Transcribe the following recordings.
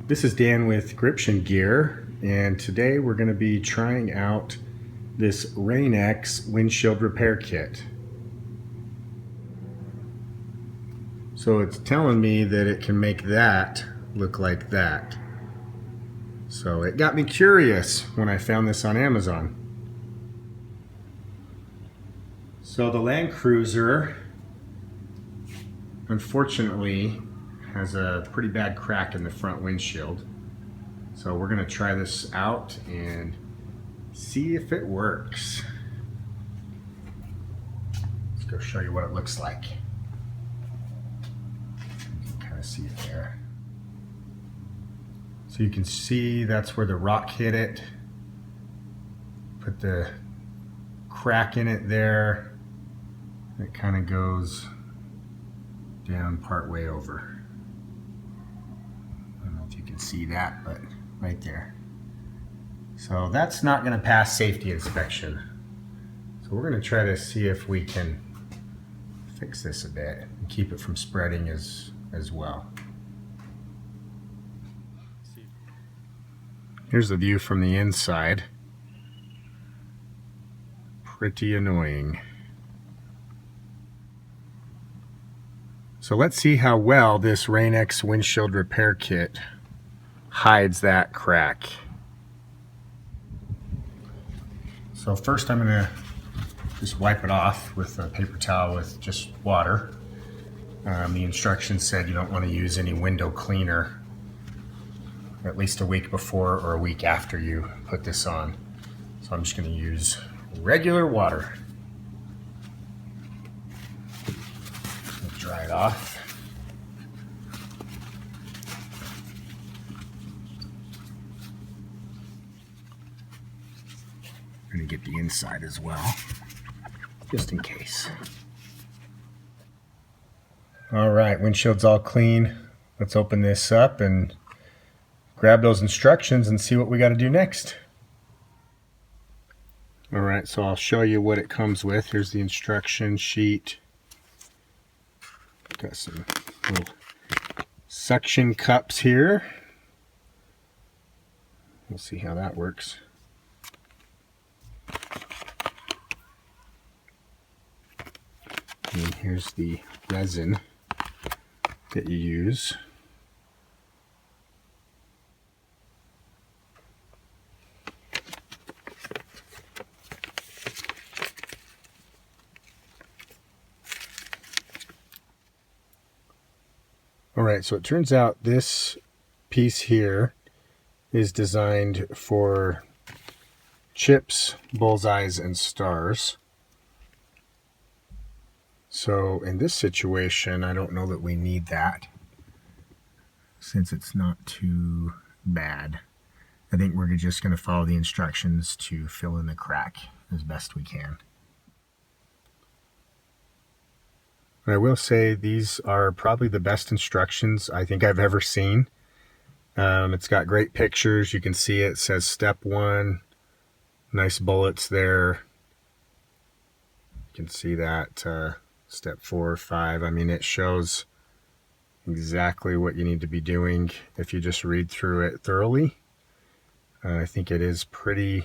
This is Dan with Gription Gear, and today we're going to be trying out this Rain-X windshield repair kit. So it's telling me that it can make that look like that. So it got me curious when I found this on Amazon. So the Land Cruiser, unfortunately, has a pretty bad crack in the front windshield. So we're going to try this out and see if it works. Let's go show you what it looks like. You can kind of see it there. So you can see that's where the rock hit it. Put the crack in it there. It kind of goes down part way over. I don't know if you can see that, but right there. So that's not going to pass safety inspection. So we're going to try to see if we can fix this a bit and keep it from spreading as well. Here's the view from the inside. Pretty annoying. So let's see how well this Rain-X windshield repair kit hides that crack. So first I'm going to just wipe it off with a paper towel with just water. The instructions said you don't want to use any window cleaner at least a week before or a week after you put this on. So I'm just going to use regular water. Dry it off. I'm going to get the inside as well, just in case. All right, windshield's all clean. Let's open this up and grab those instructions and see what we got to do next. All right, so I'll show you what it comes with. Here's the instruction sheet. Got some little suction cups here. We'll see how that works. And here's the resin that you use. Alright, so it turns out this piece here is designed for chips, bullseyes, and stars. So in this situation, I don't know that we need that since it's not too bad. I think we're just going to follow the instructions to fill in the crack as best we can. I will say these are probably the best instructions I think I've ever seen. It's got great pictures. You can see it says step 1. Nice bullets there. You can see that step 4 or 5. I mean, it shows exactly what you need to be doing if you just read through it thoroughly. I think it is a pretty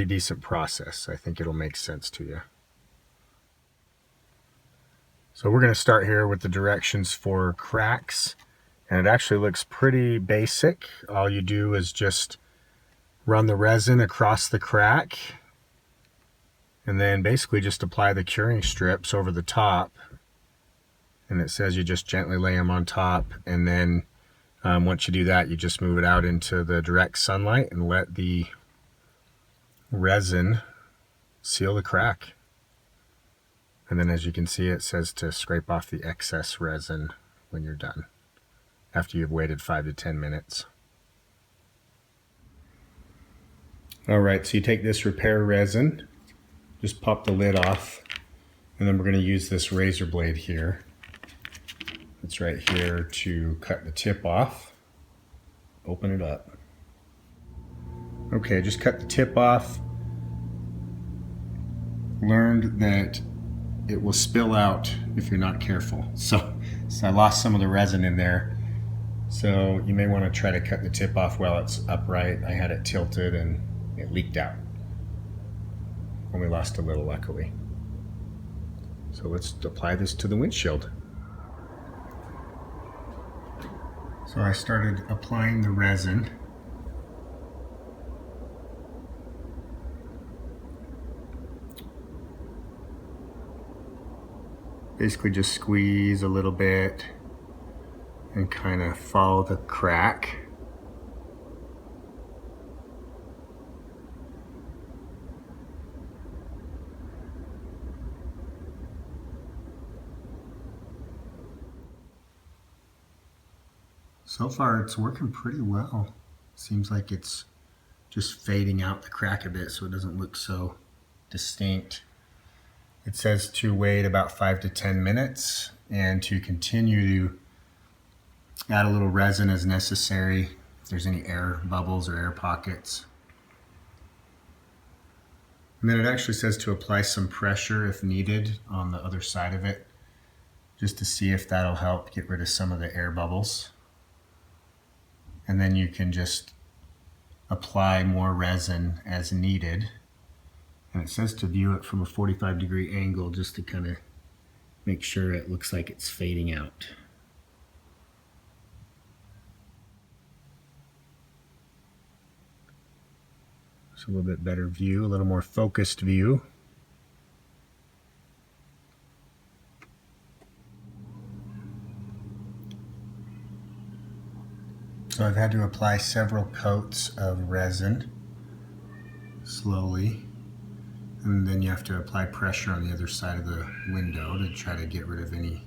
decent process. I think it'll make sense to you. So we're going to start here with the directions for cracks, and it actually looks pretty basic. All you do is just run the resin across the crack and then basically just apply the curing strips over the top, and it says you just gently lay them on top, and then once you do that you just move it out into the direct sunlight and let the resin seal the crack. And then as you can see, it says to scrape off the excess resin when you're done, after you've waited 5 to 10 minutes. Alright, so you take this repair resin, just pop the lid off, and then we're going to use this razor blade here. It's right here to cut the tip off. Open it up. Okay, just cut the tip off. Learned that it will spill out if you're not careful. So I lost some of the resin in there. So you may want to try to cut the tip off while it's upright. I had it tilted and it leaked out. Only lost a little, luckily. So let's apply this to the windshield. So I started applying the resin. Basically just squeeze a little bit and kind of follow the crack. So far it's working pretty well. Seems like it's just fading out the crack a bit so it doesn't look so distinct. It says to wait about 5 to 10 minutes and to continue to add a little resin as necessary if there's any air bubbles or air pockets. And then it actually says to apply some pressure if needed on the other side of it, just to see if that'll help get rid of some of the air bubbles. And then you can just apply more resin as needed. And it says to view it from a 45-degree angle just to kind of make sure it looks like it's fading out. It's a little bit better view, a little more focused view. So I've had to apply several coats of resin slowly. And then you have to apply pressure on the other side of the window to try to get rid of any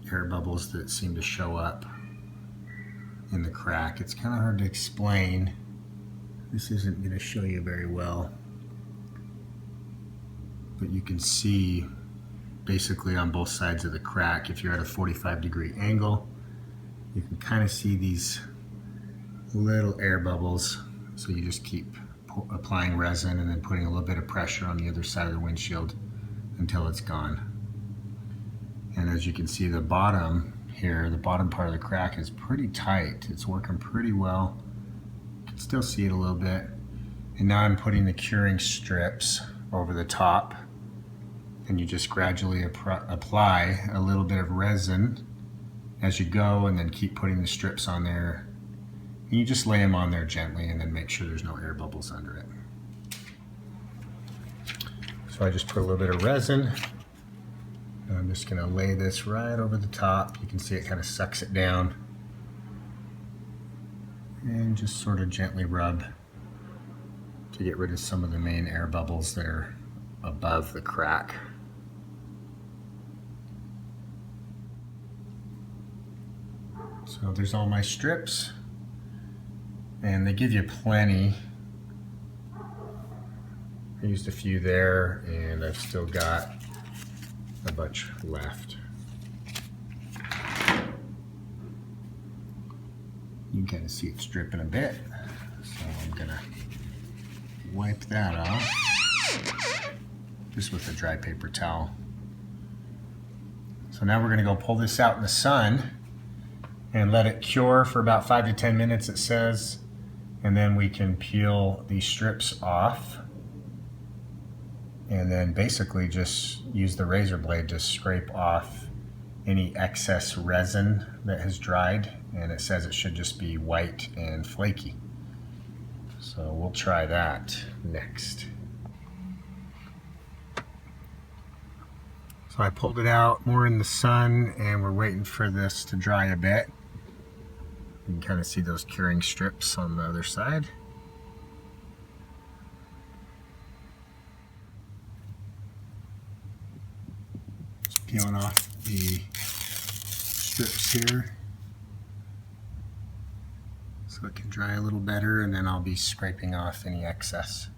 air bubbles that seem to show up in the crack. It's kind of hard to explain. This isn't going to show you very well. But you can see basically on both sides of the crack, if you're at a 45-degree angle, you can kind of see these little air bubbles. So you just keep applying resin and then putting a little bit of pressure on the other side of the windshield until it's gone. And as you can see, the bottom here, the bottom part of the crack is pretty tight. It's working pretty well. You can still see it a little bit. And now I'm putting the curing strips over the top, and you just gradually apply a little bit of resin as you go, and then keep putting the strips on there. And you just lay them on there gently and then make sure there's no air bubbles under it. So I just put a little bit of resin. And I'm just going to lay this right over the top. You can see it kind of sucks it down. And just sort of gently rub to get rid of some of the main air bubbles that are above the crack. So there's all my strips. And they give you plenty. I used a few there, and I've still got a bunch left. You can kind of see it's dripping a bit, so I'm gonna wipe that off just with a dry paper towel. So now we're gonna go pull this out in the sun and let it cure for about 5 to 10 minutes, it says. And then we can peel these strips off and then basically just use the razor blade to scrape off any excess resin that has dried. And it says it should just be white and flaky. So we'll try that next. So I pulled it out more in the sun, and we're waiting for this to dry a bit. You can kind of see those curing strips on the other side. Just peeling off the strips here so it can dry a little better, and then I'll be scraping off any excess.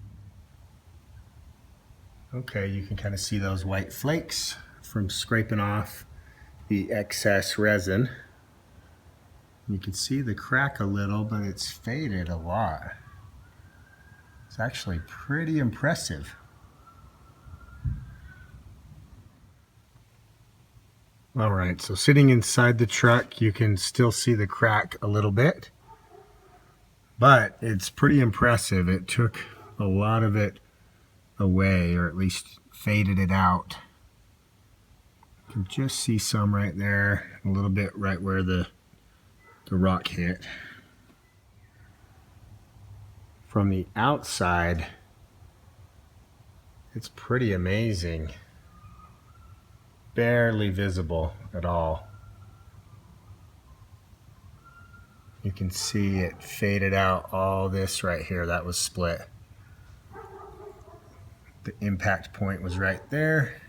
Okay, you can kind of see those white flakes from scraping off the excess resin. You can see the crack a little, but it's faded a lot. It's actually pretty impressive. All right, so sitting inside the truck, you can still see the crack a little bit, but it's pretty impressive. It took a lot of it away, or at least faded it out. You can just see some right there, a little bit right where the rock hit. From the outside, it's pretty amazing. Barely visible at all. You can see it faded out, all this right here, that was split. The impact point was right there.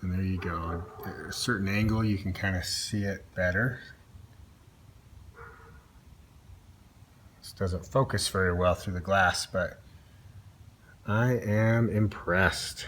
And there you go. At a certain angle, you can kind of see it better. This doesn't focus very well through the glass, but I am impressed.